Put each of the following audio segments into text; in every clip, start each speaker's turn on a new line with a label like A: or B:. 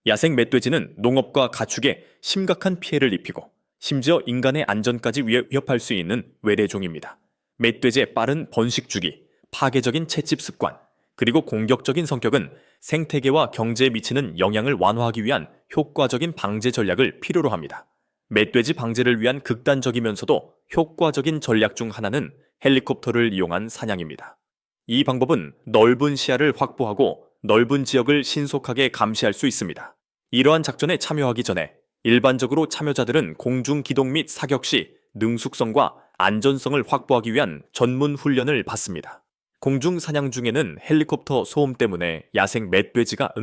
A: 야생 멧돼지는 농업과 가축에 심각한 피해를 입히고 심지어 인간의 안전까지 위협할 수 있는 외래종입니다. 멧돼지의 빠른 번식 주기, 파괴적인 채집 습관, 그리고 공격적인 성격은 생태계와 경제에 미치는 영향을 완화하기 위한 효과적인 방제 전략을 필요로 합니다. 멧돼지 방제를 위한 극단적이면서도 효과적인 전략 중 하나는 헬리콥터를 이용한 사냥입니다. 이 방법은 넓은 시야를 확보하고 넓은 지역을 신속하게 감시할 수 있습니다. 이러한 작전에 참여하기 전에 일반적으로 참여자들은 공중 기동 및 사격 시 능숙성과 안전성을 확보하기 위한 전문 훈련을 받습니다. 공중 사냥 중에는 헬리콥터 소음 때문에 야생 멧돼지가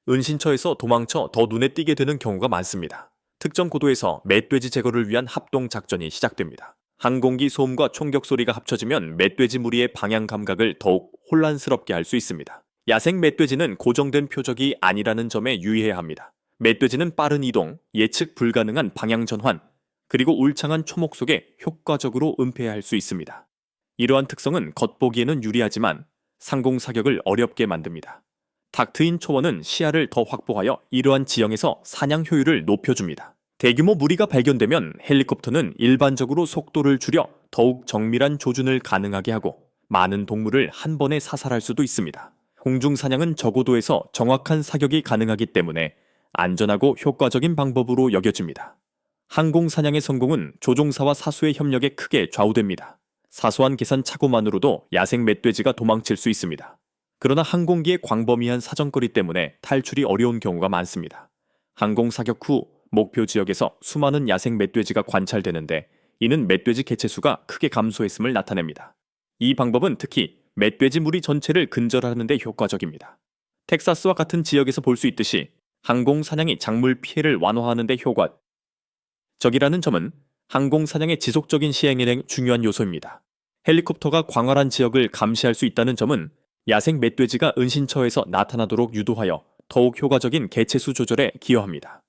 A: 은신처에서 도망쳐 더 눈에 띄게 되는 경우가 많습니다. 특정 고도에서 멧돼지 제거를 위한 합동 작전이 시작됩니다. 항공기 소음과 총격 소리가 합쳐지면 멧돼지 무리의 방향 감각을 더욱 혼란스럽게 할 수 있습니다. 야생 멧돼지는 고정된 표적이 아니라는 점에 유의해야 합니다. 멧돼지는 빠른 이동, 예측 불가능한 방향 전환, 그리고 울창한 초목 속에 효과적으로 은폐할 수 있습니다. 이러한 특성은 겉보기에는 유리하지만 상공 사격을 어렵게 만듭니다. 닥트인 초원은 시야를 더 확보하여 이러한 지형에서 사냥 효율을 높여줍니다. 대규모 무리가 발견되면 헬리콥터는 일반적으로 속도를 줄여 더욱 정밀한 조준을 가능하게 하고 많은 동물을 한 번에 사살할 수도 있습니다. 공중 사냥은 저고도에서 정확한 사격이 가능하기 때문에 안전하고 효과적인 방법으로 여겨집니다. 항공 사냥의 성공은 조종사와 사수의 협력에 크게 좌우됩니다. 사소한 계산 착오만으로도 야생 멧돼지가 도망칠 수 있습니다. 그러나 항공기의 광범위한 사정거리 때문에 탈출이 어려운 경우가 많습니다. 항공 사격 후 목표 지역에서 수많은 야생 멧돼지가 관찰되는데 이는 멧돼지 개체수가 크게 감소했음을 나타냅니다. 이 방법은 특히 멧돼지 무리 전체를 근절하는 데 효과적입니다. 텍사스와 같은 지역에서 볼 수 있듯이 항공 사냥이 작물 피해를 완화하는 데 효과적이라는 점은 항공 사냥의 지속적인 시행에 중요한 요소입니다. 헬리콥터가 광활한 지역을 감시할 수 있다는 점은 야생 멧돼지가 은신처에서 나타나도록 유도하여 더욱 효과적인 개체수 조절에 기여합니다.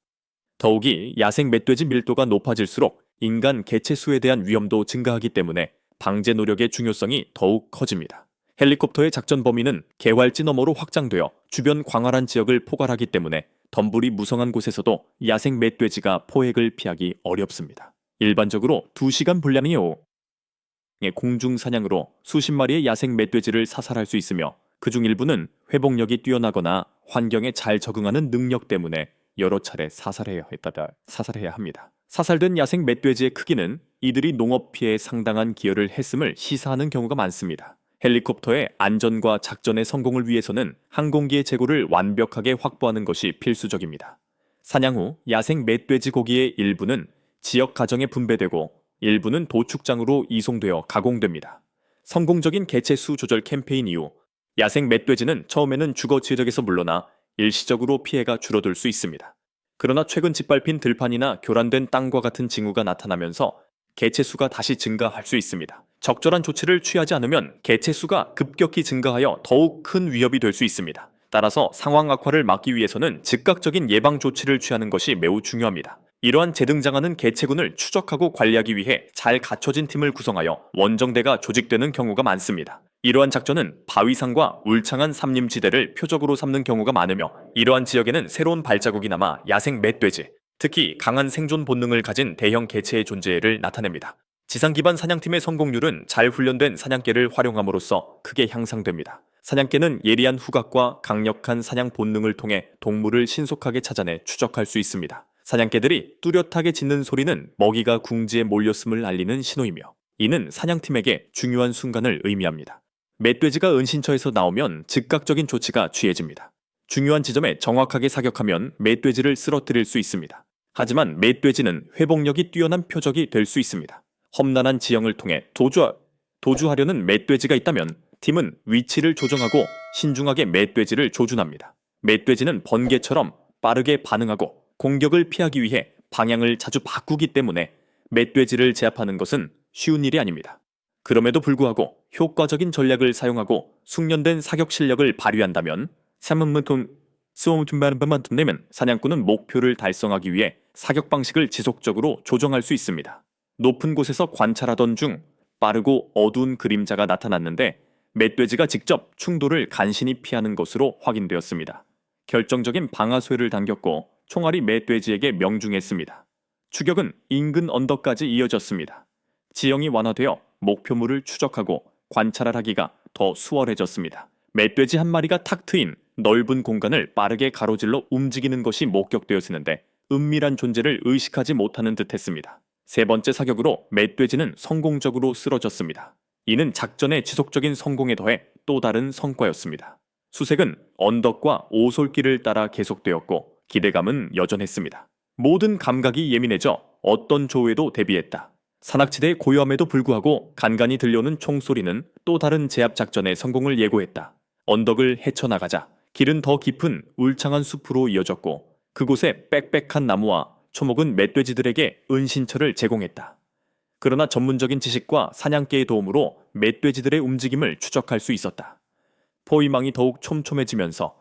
A: 더욱이 야생 멧돼지 밀도가 높아질수록 인간 개체수에 대한 위험도 증가하기 때문에 방제 노력의 중요성이 더욱 커집니다. 헬리콥터의 작전 범위는 개활지 너머로 확장되어 주변 광활한 지역을 포괄하기 때문에 덤불이 무성한 곳에서도 야생 멧돼지가 포획을 피하기 어렵습니다. 일반적으로 2시간 분량의 공중 사냥으로 수십 마리의 야생 멧돼지를 사살할 수 있으며 그중 일부는 회복력이 뛰어나거나 환경에 잘 적응하는 능력 때문에 여러 차례 사살해야 합니다. 사살된 야생 멧돼지의 크기는 이들이 농업 피해에 상당한 기여를 했음을 시사하는 경우가 많습니다. 헬리콥터의 안전과 작전의 성공을 위해서는 항공기의 재고를 완벽하게 확보하는 것이 필수적입니다. 사냥 후 야생 멧돼지 고기의 일부는 지역 가정에 분배되고 일부는 도축장으로 이송되어 가공됩니다. 성공적인 개체수 조절 캠페인 이후 야생 멧돼지는 처음에는 주거 지역에서 물러나 일시적으로 피해가 줄어들 수 있습니다. 그러나 최근 짓밟힌 들판이나 교란된 땅과 같은 징후가 나타나면서 개체수가 다시 증가할 수 있습니다. 적절한 조치를 취하지 않으면 개체수가 급격히 증가하여 더욱 큰 위협이 될 수 있습니다. 따라서 상황 악화를 막기 위해서는 즉각적인 예방 조치를 취하는 것이 매우 중요합니다. 이러한 재등장하는 개체군을 추적하고 관리하기 위해 잘 갖춰진 팀을 구성하여 원정대가 조직되는 경우가 많습니다. 이러한 작전은 바위산과 울창한 산림지대를 표적으로 삼는 경우가 많으며 이러한 지역에는 새로운 발자국이 남아 야생 멧돼지, 특히 강한 생존 본능을 가진 대형 개체의 존재를 나타냅니다. 지상 기반 사냥팀의 성공률은 잘 훈련된 사냥개를 활용함으로써 크게 향상됩니다. 사냥개는 예리한 후각과 강력한 사냥 본능을 통해 동물을 신속하게 찾아내 추적할 수 있습니다. 사냥개들이 뚜렷하게 짖는 소리는 먹이가 궁지에 몰렸음을 알리는 신호이며 이는 사냥팀에게 중요한 순간을 의미합니다. 멧돼지가 은신처에서 나오면 즉각적인 조치가 취해집니다. 중요한 지점에 정확하게 사격하면 멧돼지를 쓰러뜨릴 수 있습니다. 하지만 멧돼지는 회복력이 뛰어난 표적이 될 수 있습니다. 험난한 지형을 통해 도주하려는 멧돼지가 있다면 팀은 위치를 조정하고 신중하게 멧돼지를 조준합니다. 멧돼지는 번개처럼 빠르게 반응하고 공격을 피하기 위해 방향을 자주 바꾸기 때문에 멧돼지를 제압하는 것은 쉬운 일이 아닙니다. 그럼에도 불구하고 효과적인 전략을 사용하고 숙련된 사격 실력을 발휘한다면 사냥꾼은 목표를 달성하기 위해 사격 방식을 지속적으로 조정할 수 있습니다. 높은 곳에서 관찰하던 중 빠르고 어두운 그림자가 나타났는데 멧돼지가 직접 충돌을 간신히 피하는 것으로 확인되었습니다. 결정적인 방아쇠를 당겼고 총알이 멧돼지에게 명중했습니다. 추격은 인근 언덕까지 이어졌습니다. 지형이 완화되어 목표물을 추적하고 관찰하기가 더 수월해졌습니다. 멧돼지 한 마리가 탁 트인 넓은 공간을 빠르게 가로질러 움직이는 것이 목격되었는데 은밀한 존재를 의식하지 못하는 듯했습니다. 세 번째 사격으로 멧돼지는 성공적으로 쓰러졌습니다. 이는 작전의 지속적인 성공에 더해 또 다른 성과였습니다. 수색은 언덕과 오솔길을 따라 계속되었고 기대감은 여전했습니다. 모든 감각이 예민해져 어떤 조회도 대비했다. 산악지대의 고요함에도 불구하고 간간히 들려오는 총소리는 또 다른 제압 작전의 성공을 예고했다. 언덕을 헤쳐나가자 길은 더 깊은 울창한 숲으로 이어졌고 그곳에 빽빽한 나무와 초목은 멧돼지들에게 은신처를 제공했다. 그러나 전문적인 지식과 사냥개의 도움으로 멧돼지들의 움직임을 추적할 수 있었다. 포위망이 더욱 촘촘해지면서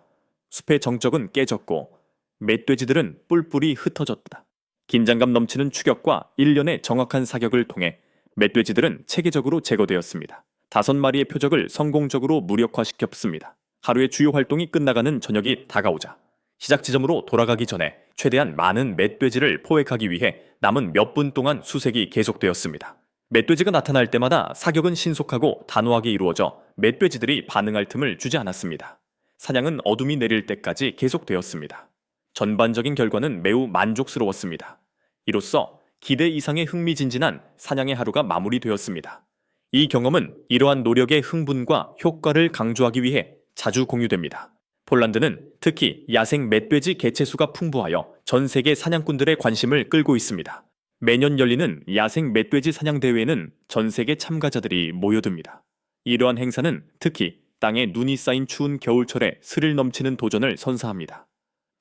A: 숲의 정적은 깨졌고 멧돼지들은 뿔뿔이 흩어졌다. 긴장감 넘치는 추격과 일련의 정확한 사격을 통해 멧돼지들은 체계적으로 제거되었습니다. 5마리의 표적을 성공적으로 무력화시켰습니다. 하루의 주요 활동이 끝나가는 저녁이 다가오자 시작 지점으로 돌아가기 전에 최대한 많은 멧돼지를 포획하기 위해 남은 몇 분 동안 수색이 계속되었습니다. 멧돼지가 나타날 때마다 사격은 신속하고 단호하게 이루어져 멧돼지들이 반응할 틈을 주지 않았습니다. 사냥은 어둠이 내릴 때까지 계속되었습니다. 전반적인 결과는 매우 만족스러웠습니다. 이로써 기대 이상의 흥미진진한 사냥의 하루가 마무리되었습니다. 이 경험은 이러한 노력의 흥분과 효과를 강조하기 위해 자주 공유됩니다. 폴란드는 특히 야생 멧돼지 개체수가 풍부하여 전 세계 사냥꾼들의 관심을 끌고 있습니다. 매년 열리는 야생 멧돼지 사냥 대회에는 전 세계 참가자들이 모여듭니다. 이러한 행사는 특히 땅에 눈이 쌓인 추운 겨울철에 스릴 넘치는 도전을 선사합니다.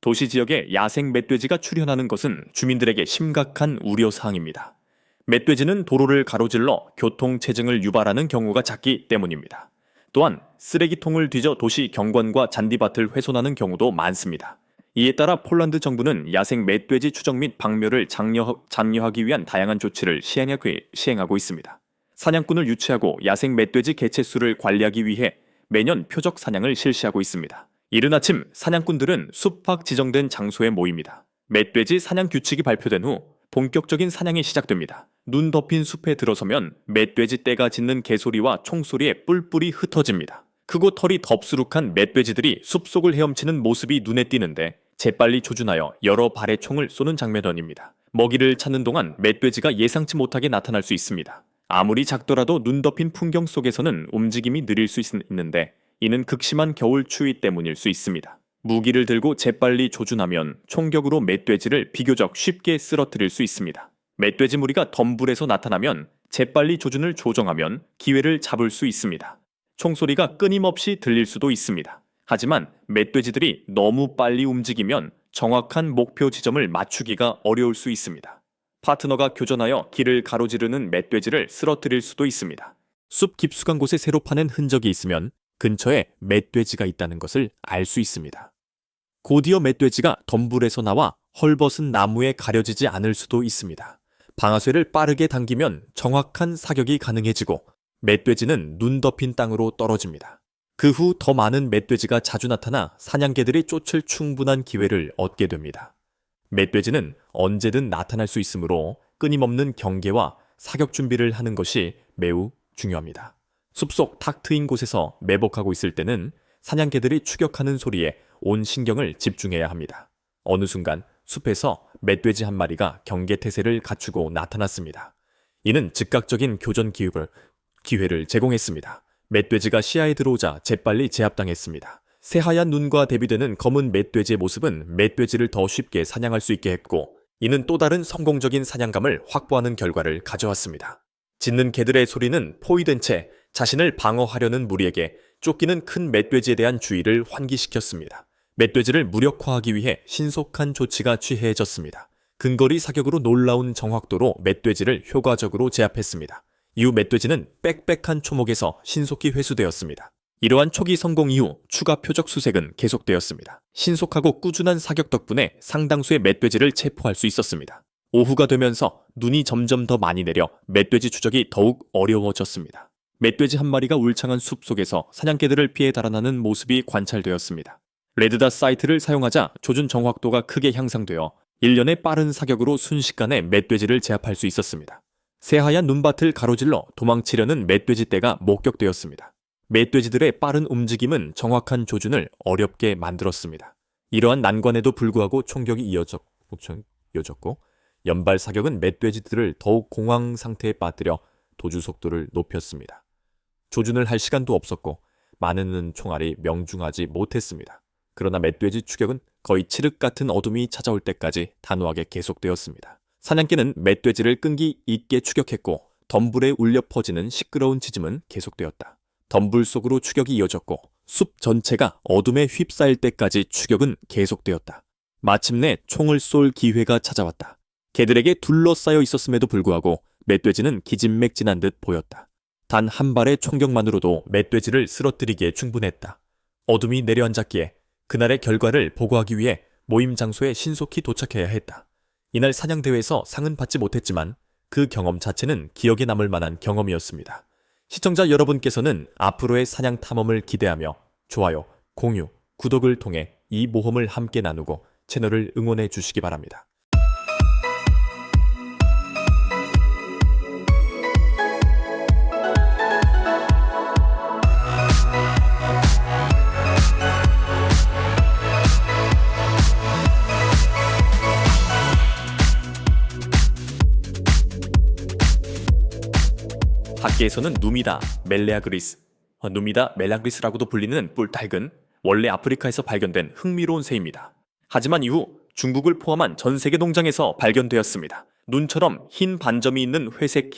A: 도시 지역에 야생 멧돼지가 출현하는 것은 주민들에게 심각한 우려사항입니다. 멧돼지는 도로를 가로질러 교통체증을 유발하는 경우가 작기 때문입니다. 또한 쓰레기통을 뒤져 도시 경관과 잔디밭을 훼손하는 경우도 많습니다. 이에 따라 폴란드 정부는 야생 멧돼지 추적 및 박멸을 장려하기 위한 다양한 조치를 시행하고 있습니다. 사냥꾼을 유치하고 야생 멧돼지 개체수를 관리하기 위해 매년 표적 사냥을 실시하고 있습니다. 이른 아침 사냥꾼들은 숲 밖 지정된 장소에 모입니다. 멧돼지 사냥 규칙이 발표된 후 본격적인 사냥이 시작됩니다. 눈 덮인 숲에 들어서면 멧돼지 떼가 짖는 개소리와 총소리에 뿔뿔이 흩어집니다. 크고 털이 덥수룩한 멧돼지들이 숲속을 헤엄치는 모습이 눈에 띄는데 재빨리 조준하여 여러 발의 총을 쏘는 장면입니다. 먹이를 찾는 동안 멧돼지가 예상치 못하게 나타날 수 있습니다. 아무리 작더라도 눈 덮인 풍경 속에서는 움직임이 느릴 수 있는데 이는 극심한 겨울 추위 때문일 수 있습니다. 무기를 들고 재빨리 조준하면 총격으로 멧돼지를 비교적 쉽게 쓰러뜨릴 수 있습니다. 멧돼지 무리가 덤불에서 나타나면 재빨리 조준을 조정하면 기회를 잡을 수 있습니다. 총소리가 끊임없이 들릴 수도 있습니다. 하지만 멧돼지들이 너무 빨리 움직이면 정확한 목표 지점을 맞추기가 어려울 수 있습니다. 파트너가 교전하여 길을 가로지르는 멧돼지를 쓰러뜨릴 수도 있습니다. 숲 깊숙한 곳에 새로 파낸 흔적이 있으면 근처에 멧돼지가 있다는 것을 알 수 있습니다. 곧이어 멧돼지가 덤불에서 나와 헐벗은 나무에 가려지지 않을 수도 있습니다. 방아쇠를 빠르게 당기면 정확한 사격이 가능해지고 멧돼지는 눈 덮인 땅으로 떨어집니다. 그 후 더 많은 멧돼지가 자주 나타나 사냥개들이 쫓을 충분한 기회를 얻게 됩니다. 멧돼지는 언제든 나타날 수 있으므로 끊임없는 경계와 사격 준비를 하는 것이 매우 중요합니다. 숲속 탁 트인 곳에서 매복하고 있을 때는 사냥개들이 추격하는 소리에 온 신경을 집중해야 합니다. 어느 순간 숲에서 멧돼지 한 마리가 경계태세를 갖추고 나타났습니다. 이는 즉각적인 교전 기회를 제공했습니다. 멧돼지가 시야에 들어오자 재빨리 제압당했습니다. 새하얀 눈과 대비되는 검은 멧돼지의 모습은 멧돼지를 더 쉽게 사냥할 수 있게 했고 이는 또 다른 성공적인 사냥감을 확보하는 결과를 가져왔습니다. 짖는 개들의 소리는 포위된 채 자신을 방어하려는 무리에게 쫓기는 큰 멧돼지에 대한 주의를 환기시켰습니다. 멧돼지를 무력화하기 위해 신속한 조치가 취해졌습니다. 근거리 사격으로 놀라운 정확도로 멧돼지를 효과적으로 제압했습니다. 이후 멧돼지는 빽빽한 초목에서 신속히 회수되었습니다. 이러한 초기 성공 이후 추가 표적 수색은 계속되었습니다. 신속하고 꾸준한 사격 덕분에 상당수의 멧돼지를 체포할 수 있었습니다. 오후가 되면서 눈이 점점 더 많이 내려 멧돼지 추적이 더욱 어려워졌습니다. 멧돼지 한 마리가 울창한 숲 속에서 사냥개들을 피해 달아나는 모습이 관찰되었습니다. 레드닷 사이트를 사용하자 조준 정확도가 크게 향상되어 1년의 빠른 사격으로 순식간에 멧돼지를 제압할 수 있었습니다. 새하얀 눈밭을 가로질러 도망치려는 멧돼지 떼가 목격되었습니다. 멧돼지들의 빠른 움직임은 정확한 조준을 어렵게 만들었습니다. 이러한 난관에도 불구하고 총격이 이어졌고 연발 사격은 멧돼지들을 더욱 공황 상태에 빠뜨려 도주 속도를 높였습니다. 조준을 할 시간도 없었고 많은 총알이 명중하지 못했습니다. 그러나 멧돼지 추격은 거의 칠흑 같은 어둠이 찾아올 때까지 단호하게 계속되었습니다. 사냥개는 멧돼지를 끈기 있게 추격했고 덤불에 울려 퍼지는 시끄러운 짖음은 계속되었다. 덤불 속으로 추격이 이어졌고 숲 전체가 어둠에 휩싸일 때까지 추격은 계속되었다. 마침내 총을 쏠 기회가 찾아왔다. 개들에게 둘러싸여 있었음에도 불구하고 멧돼지는 기진맥진한 듯 보였다. 단 한 발의 총격만으로도 멧돼지를 쓰러뜨리기에 충분했다. 어둠이 내려앉았기에 그날의 결과를 보고하기 위해 모임 장소에 신속히 도착해야 했다. 이날 사냥대회에서 상은 받지 못했지만 그 경험 자체는 기억에 남을 만한 경험이었습니다. 시청자 여러분께서는 앞으로의 사냥 탐험을 기대하며 좋아요, 공유, 구독을 통해 이 모험을 함께 나누고 채널을 응원해 주시기 바랍니다. 학계에서는 누미다 멜라그리스라고도 불리는 뿔닭은 원래 아프리카에서 발견된 흥미로운 새입니다. 하지만 이후 중국을 포함한 전 세계 농장에서 발견되었습니다. 눈처럼 흰 반점이 있는 회색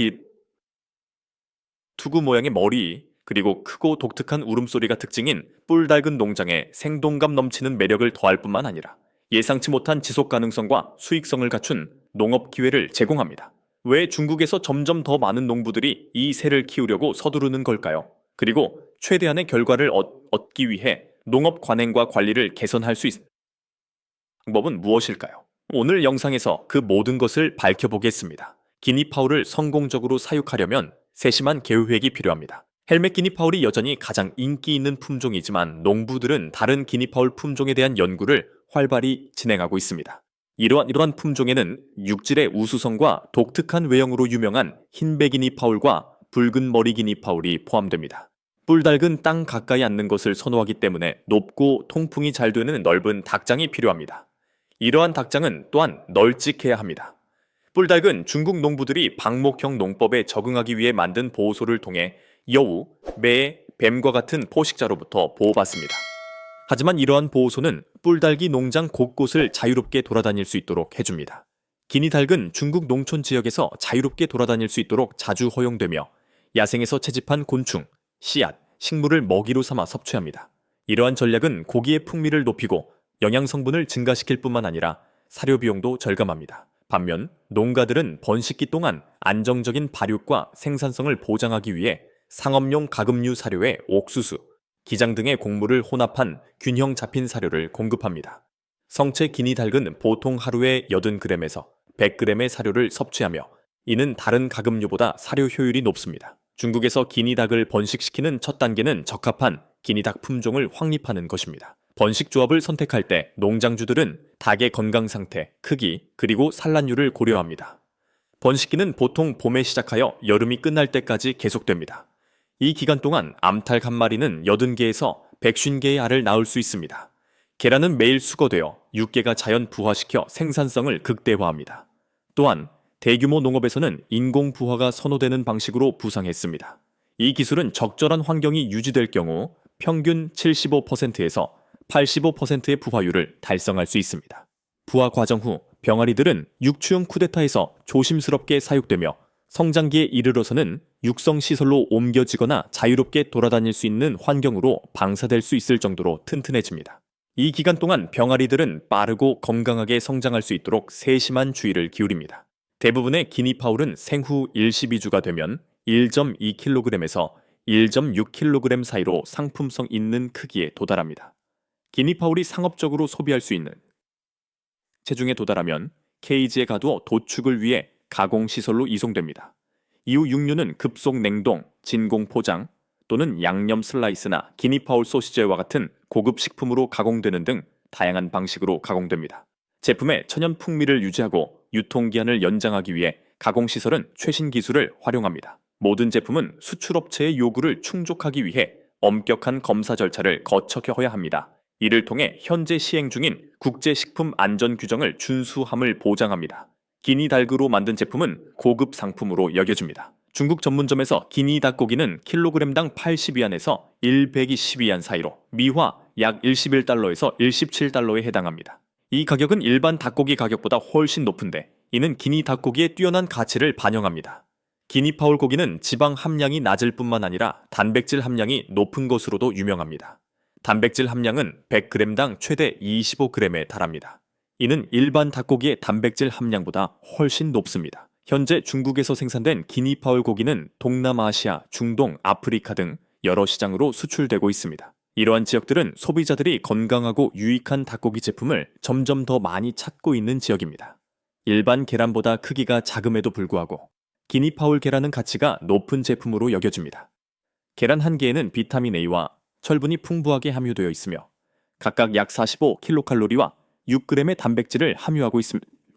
A: 투구 모양의 머리, 그리고 크고 독특한 울음소리가 특징인 뿔닭은 농장에 생동감 넘치는 매력을 더할 뿐만 아니라 예상치 못한 지속 가능성과 수익성을 갖춘 농업 기회를 제공합니다. 왜 중국에서 점점 더 많은 농부들이 이 새를 키우려고 서두르는 걸까요? 그리고 최대한의 결과를 얻기 위해 농업 관행과 관리를 개선할 수 있는 방법은 무엇일까요? 오늘 영상에서 그 모든 것을 밝혀보겠습니다. 기니파울을 성공적으로 사육하려면 세심한 계획이 필요합니다. 헬멧 기니파울이 여전히 가장 인기 있는 품종이지만 농부들은 다른 기니파울 품종에 대한 연구를 활발히 진행하고 있습니다. 이러한 품종에는 육질의 우수성과 독특한 외형으로 유명한 흰배 기니파울과 붉은 머리 기니파울이 포함됩니다. 뿔닭은 땅 가까이 앉는 것을 선호하기 때문에 높고 통풍이 잘 되는 넓은 닭장이 필요합니다. 이러한 닭장은 또한 널찍해야 합니다. 뿔닭은 중국 농부들이 방목형 농법에 적응하기 위해 만든 보호소를 통해 여우, 매, 뱀과 같은 포식자로부터 보호받습니다. 하지만 이러한 보호소는 뿔닭이 농장 곳곳을 자유롭게 돌아다닐 수 있도록 해줍니다. 기니닭은 중국 농촌 지역에서 자유롭게 돌아다닐 수 있도록 자주 허용되며 야생에서 채집한 곤충, 씨앗, 식물을 먹이로 삼아 섭취합니다. 이러한 전략은 고기의 풍미를 높이고 영양 성분을 증가시킬 뿐만 아니라 사료 비용도 절감합니다. 반면 농가들은 번식기 동안 안정적인 발육과 생산성을 보장하기 위해 상업용 가금류 사료에 옥수수, 기장 등의 곡물을 혼합한 균형 잡힌 사료를 공급합니다. 성체 기니닭은 보통 하루에 80g에서 100g의 사료를 섭취하며 이는 다른 가금류보다 사료 효율이 높습니다. 중국에서 기니닭을 번식시키는 첫 단계는 적합한 기니닭 품종을 확립하는 것입니다. 번식 조합을 선택할 때 농장주들은 닭의 건강 상태, 크기, 그리고 산란율을 고려합니다. 번식기는 보통 봄에 시작하여 여름이 끝날 때까지 계속됩니다. 이 기간 동안 암탉 한 마리는 80개에서 150개의 알을 낳을 수 있습니다. 계란은 매일 수거되어 육계가 자연 부화시켜 생산성을 극대화합니다. 또한 대규모 농업에서는 인공 부화가 선호되는 방식으로 부상했습니다. 이 기술은 적절한 환경이 유지될 경우 평균 75%에서 85%의 부화율을 달성할 수 있습니다. 부화 과정 후 병아리들은 육추형 쿠데타에서 조심스럽게 사육되며 성장기에 이르러서는 육성시설로 옮겨지거나 자유롭게 돌아다닐 수 있는 환경으로 방사될 수 있을 정도로 튼튼해집니다. 이 기간 동안 병아리들은 빠르고 건강하게 성장할 수 있도록 세심한 주의를 기울입니다. 대부분의 기니파울은 생후 1-12주가 되면 1.2kg에서 1.6kg 사이로 상품성 있는 크기에 도달합니다. 기니파울이 상업적으로 소비할 수 있는 체중에 도달하면 케이지에 가두어 도축을 위해 가공시설로 이송됩니다. 이후 육류는 급속 냉동, 진공 포장 또는 양념 슬라이스나 기니파울 소시지와 같은 고급 식품으로 가공되는 등 다양한 방식으로 가공됩니다. 제품의 천연 풍미를 유지하고 유통기한을 연장하기 위해 가공시설은 최신 기술을 활용합니다. 모든 제품은 수출업체의 요구를 충족하기 위해 엄격한 검사 절차를 거쳐야 합니다. 이를 통해 현재 시행 중인 국제식품안전규정을 준수함을 보장합니다. 기니 닭으로 만든 제품은 고급 상품으로 여겨집니다. 중국 전문점에서 기니 닭고기는 킬로그램당 80위안에서 120위안 사이로 미화 약 11달러에서 17달러에 해당합니다. 이 가격은 일반 닭고기 가격보다 훨씬 높은데 이는 기니 닭고기의 뛰어난 가치를 반영합니다. 기니 파울 고기는 지방 함량이 낮을 뿐만 아니라 단백질 함량이 높은 것으로도 유명합니다. 단백질 함량은 100g당 최대 25g에 달합니다. 이는 일반 닭고기의 단백질 함량보다 훨씬 높습니다. 현재 중국에서 생산된 기니 파울 고기는 동남아시아, 중동, 아프리카 등 여러 시장으로 수출되고 있습니다. 이러한 지역들은 소비자들이 건강하고 유익한 닭고기 제품을 점점 더 많이 찾고 있는 지역입니다. 일반 계란보다 크기가 작음에도 불구하고 기니 파울 계란은 가치가 높은 제품으로 여겨집니다. 계란 한 개에는 비타민 A와 철분이 풍부하게 함유되어 있으며 각각 약 45kcal와 6g의 단백질을 함유하고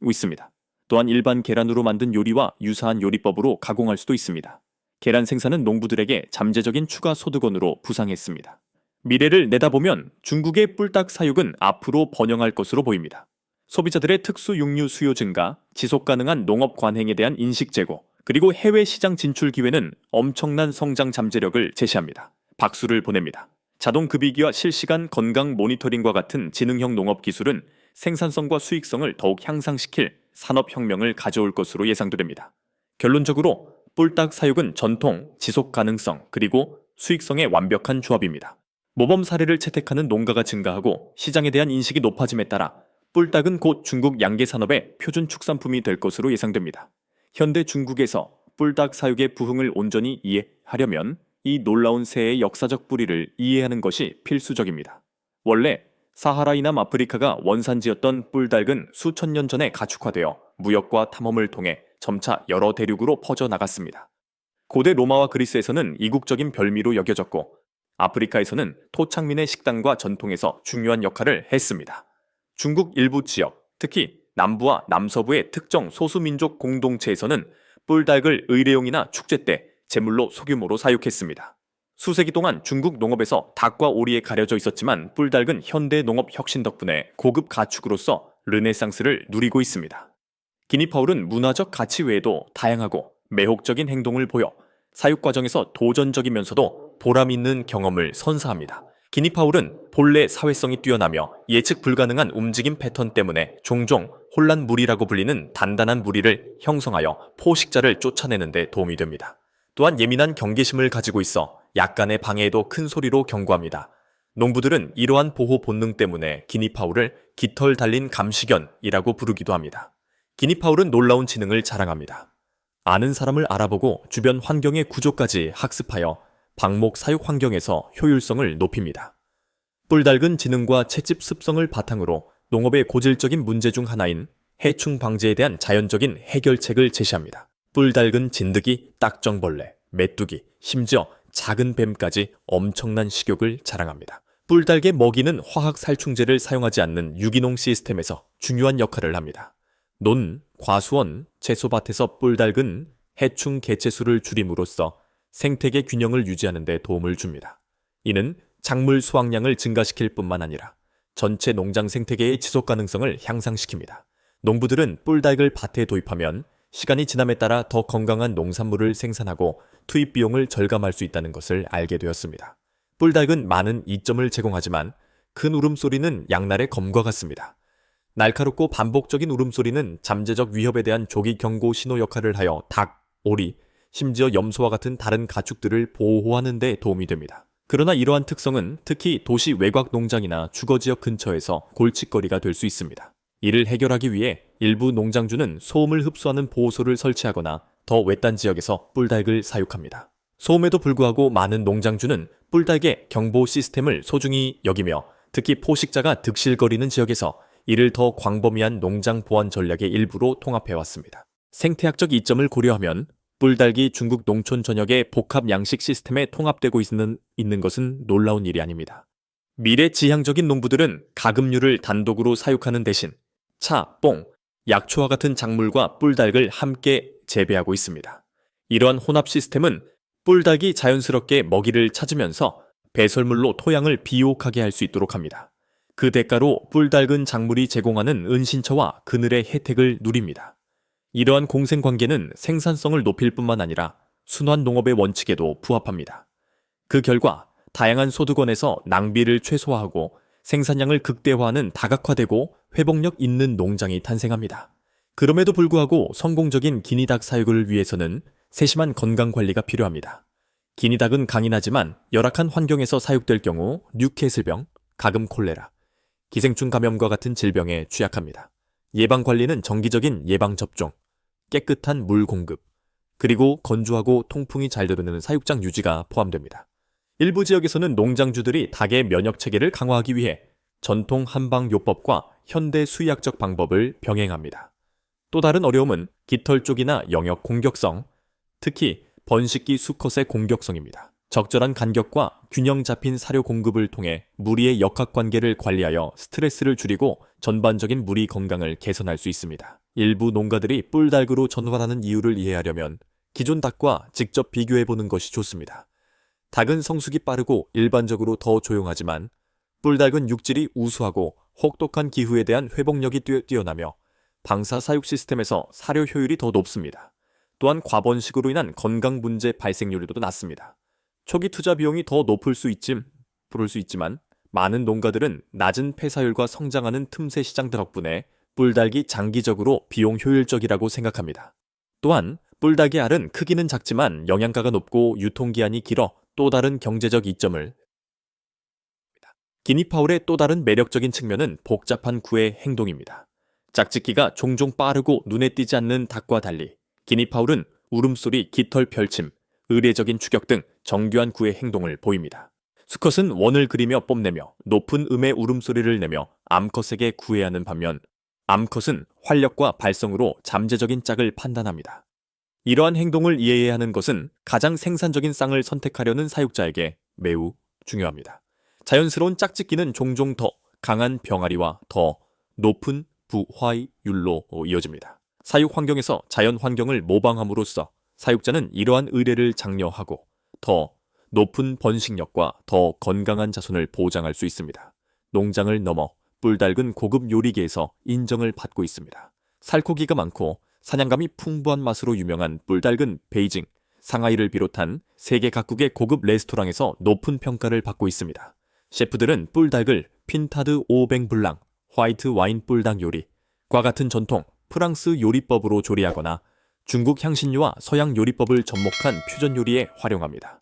A: 있습니다. 또한 일반 계란으로 만든 요리와 유사한 요리법으로 가공할 수도 있습니다. 계란 생산은 농부들에게 잠재적인 추가 소득원으로 부상했습니다. 미래를 내다보면 중국의 뿔닭 사육은 앞으로 번영할 것으로 보입니다. 소비자들의 특수 육류 수요 증가, 지속 가능한 농업 관행에 대한 인식 제고, 그리고 해외 시장 진출 기회는 엄청난 성장 잠재력을 제시합니다. 박수를 보냅니다. 자동 급이기와 실시간 건강 모니터링과 같은 지능형 농업 기술은 생산성과 수익성을 더욱 향상시킬 산업혁명을 가져올 것으로 예상됩니다. 결론적으로 뿔닭 사육은 전통, 지속 가능성, 그리고 수익성의 완벽한 조합입니다. 모범 사례를 채택하는 농가가 증가하고 시장에 대한 인식이 높아짐에 따라 뿔닭은 곧 중국 양계 산업의 표준 축산품이 될 것으로 예상됩니다. 현대 중국에서 뿔닭 사육의 부흥을 온전히 이해하려면 이 놀라운 새의 역사적 뿌리를 이해하는 것이 필수적입니다. 원래 사하라 이남 아프리카가 원산지였던 뿔닭은 수천 년 전에 가축화되어 무역과 탐험을 통해 점차 여러 대륙으로 퍼져나갔습니다. 고대 로마와 그리스에서는 이국적인 별미로 여겨졌고 아프리카에서는 토착민의 식단과 전통에서 중요한 역할을 했습니다. 중국 일부 지역, 특히 남부와 남서부의 특정 소수민족 공동체에서는 뿔닭을 의례용이나 축제 때 제물로 소규모로 사육했습니다. 수세기 동안 중국 농업에서 닭과 오리에 가려져 있었지만 뿔닭은 현대 농업 혁신 덕분에 고급 가축으로서 르네상스를 누리고 있습니다. 기니파울은 문화적 가치 외에도 다양하고 매혹적인 행동을 보여 사육 과정에서 도전적이면서도 보람 있는 경험을 선사합니다. 기니파울은 본래 사회성이 뛰어나며 예측 불가능한 움직임 패턴 때문에 종종 혼란무리라고 불리는 단단한 무리를 형성하여 포식자를 쫓아내는 데 도움이 됩니다. 또한 예민한 경계심을 가지고 있어 약간의 방해에도 큰 소리로 경고합니다. 농부들은 이러한 보호 본능 때문에 기니파울을 깃털 달린 감시견이라고 부르기도 합니다. 기니파울은 놀라운 지능을 자랑합니다. 아는 사람을 알아보고 주변 환경의 구조까지 학습하여 방목 사육 환경에서 효율성을 높입니다. 뿔닭은 지능과 채집 습성을 바탕으로 농업의 고질적인 문제 중 하나인 해충 방제에 대한 자연적인 해결책을 제시합니다. 뿔닭은 진드기, 딱정벌레, 메뚜기, 심지어 작은 뱀까지 엄청난 식욕을 자랑합니다. 뿔닭의 먹이는 화학 살충제를 사용하지 않는 유기농 시스템에서 중요한 역할을 합니다. 논, 과수원, 채소밭에서 뿔닭은 해충 개체수를 줄임으로써 생태계 균형을 유지하는 데 도움을 줍니다. 이는 작물 수확량을 증가시킬 뿐만 아니라 전체 농장 생태계의 지속 가능성을 향상시킵니다. 농부들은 뿔닭을 밭에 도입하면 시간이 지남에 따라 더 건강한 농산물을 생산하고 투입 비용을 절감할 수 있다는 것을 알게 되었습니다. 뿔닭은 많은 이점을 제공하지만 큰 울음소리는 양날의 검과 같습니다. 날카롭고 반복적인 울음소리는 잠재적 위협에 대한 조기 경고 신호 역할을 하여 닭, 오리, 심지어 염소와 같은 다른 가축들을 보호하는 데 도움이 됩니다. 그러나 이러한 특성은 특히 도시 외곽 농장이나 주거지역 근처에서 골칫거리가 될 수 있습니다. 이를 해결하기 위해 일부 농장주는 소음을 흡수하는 보호소를 설치하거나 더 외딴 지역에서 뿔닭을 사육합니다. 소음에도 불구하고 많은 농장주는 뿔닭의 경보 시스템을 소중히 여기며 특히 포식자가 득실거리는 지역에서 이를 더 광범위한 농장 보안 전략의 일부로 통합해왔습니다. 생태학적 이점을 고려하면 뿔닭이 중국 농촌 전역의 복합 양식 시스템에 통합되고 있는 것은 놀라운 일이 아닙니다. 미래지향적인 농부들은 가금류를 단독으로 사육하는 대신 차, 뽕, 약초와 같은 작물과 뿔닭을 함께 재배하고 있습니다. 이러한 혼합 시스템은 뿔닭이 자연스럽게 먹이를 찾으면서 배설물로 토양을 비옥하게 할 수 있도록 합니다. 그 대가로 뿔닭은 작물이 제공하는 은신처와 그늘의 혜택을 누립니다. 이러한 공생관계는 생산성을 높일 뿐만 아니라 순환 농업의 원칙에도 부합합니다. 그 결과 다양한 소득원에서 낭비를 최소화하고 생산량을 극대화하는 다각화되고 회복력 있는 농장이 탄생합니다. 그럼에도 불구하고 성공적인 기니닭 사육을 위해서는 세심한 건강관리가 필요합니다. 기니닭은 강인하지만 열악한 환경에서 사육될 경우 뉴캐슬병, 가금 콜레라, 기생충 감염과 같은 질병에 취약합니다. 예방관리는 정기적인 예방접종, 깨끗한 물 공급, 그리고 건조하고 통풍이 잘 들어오는 사육장 유지가 포함됩니다. 일부 지역에서는 농장주들이 닭의 면역체계를 강화하기 위해 전통 한방요법과 현대 수의학적 방법을 병행합니다. 또 다른 어려움은 깃털 쪽이나 영역 공격성, 특히 번식기 수컷의 공격성입니다. 적절한 간격과 균형 잡힌 사료 공급을 통해 무리의 역학관계를 관리하여 스트레스를 줄이고 전반적인 무리 건강을 개선할 수 있습니다. 일부 농가들이 뿔닭으로 전환하는 이유를 이해하려면 기존 닭과 직접 비교해보는 것이 좋습니다. 닭은 성숙이 빠르고 일반적으로 더 조용하지만 뿔닭은 육질이 우수하고 혹독한 기후에 대한 회복력이 뛰어나며 방사 사육 시스템에서 사료 효율이 더 높습니다. 또한 과번식으로 인한 건강 문제 발생률도 낮습니다. 초기 투자 비용이 더 높을 수 있지만 많은 농가들은 낮은 폐사율과 성장하는 틈새 시장 덕분에 뿔닭이 장기적으로 비용 효율적이라고 생각합니다. 또한 뿔닭의 알은 크기는 작지만 영양가가 높고 유통기한이 길어 또 다른 경제적 이점을 기니파울의 또 다른 매력적인 측면은 복잡한 구의 행동입니다. 짝짓기가 종종 빠르고 눈에 띄지 않는 닭과 달리 기니파울은 울음소리, 깃털 펼침, 의례적인 추격 등 정교한 구의 행동을 보입니다. 수컷은 원을 그리며 뽐내며 높은 음의 울음소리를 내며 암컷에게 구애하는 반면 암컷은 활력과 발성으로 잠재적인 짝을 판단합니다. 이러한 행동을 이해해야 하는 것은 가장 생산적인 쌍을 선택하려는 사육자에게 매우 중요합니다. 자연스러운 짝짓기는 종종 더 강한 병아리와 더 높은 부화율로 이어집니다. 사육 환경에서 자연 환경을 모방함으로써 사육자는 이러한 의례를 장려하고 더 높은 번식력과 더 건강한 자손을 보장할 수 있습니다. 농장을 넘어 뿔닭은 고급 요리계에서 인정을 받고 있습니다. 살코기가 많고 사냥감이 풍부한 맛으로 유명한 뿔닭은 베이징, 상하이를 비롯한 세계 각국의 고급 레스토랑에서 높은 평가를 받고 있습니다. 셰프들은 뿔닭을 핀타드 오뱅 블랑, 화이트 와인 뿔닭 요리과 같은 전통 프랑스 요리법으로 조리하거나 중국 향신료와 서양 요리법을 접목한 퓨전 요리에 활용합니다.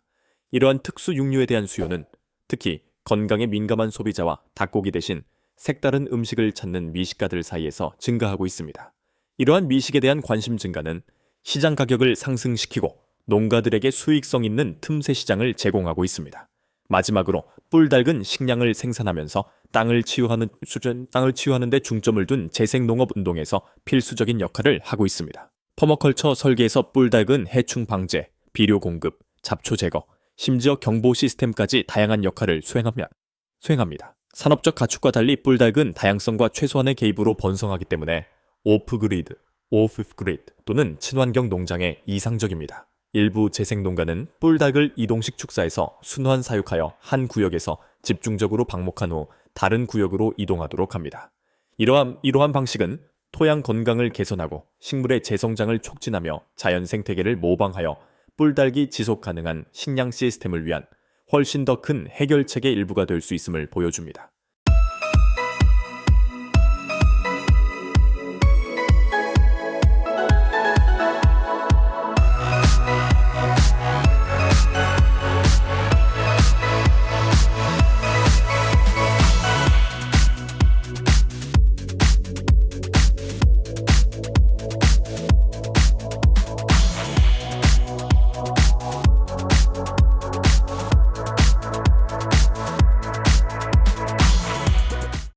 A: 이러한 특수 육류에 대한 수요는 특히 건강에 민감한 소비자와 닭고기 대신 색다른 음식을 찾는 미식가들 사이에서 증가하고 있습니다. 이러한 미식에 대한 관심 증가는 시장 가격을 상승시키고 농가들에게 수익성 있는 틈새 시장을 제공하고 있습니다. 마지막으로 뿔닭은 식량을 생산하면서 땅을 치유하는 데 중점을 둔 재생농업 운동에서 필수적인 역할을 하고 있습니다. 퍼머컬처 설계에서 뿔닭은 해충 방제, 비료 공급, 잡초 제거, 심지어 경보 시스템까지 다양한 역할을 수행합니다. 산업적 가축과 달리 뿔닭은 다양성과 최소한의 개입으로 번성하기 때문에 오프그리드 또는 친환경 농장에 이상적입니다. 일부 재생농가는 뿔닭을 이동식 축사에서 순환 사육하여 한 구역에서 집중적으로 방목한 후 다른 구역으로 이동하도록 합니다. 이러한 방식은 토양 건강을 개선하고 식물의 재성장을 촉진하며 자연 생태계를 모방하여 뿔닭이 지속 가능한 식량 시스템을 위한 훨씬 더 큰 해결책의 일부가 될 수 있음을 보여줍니다.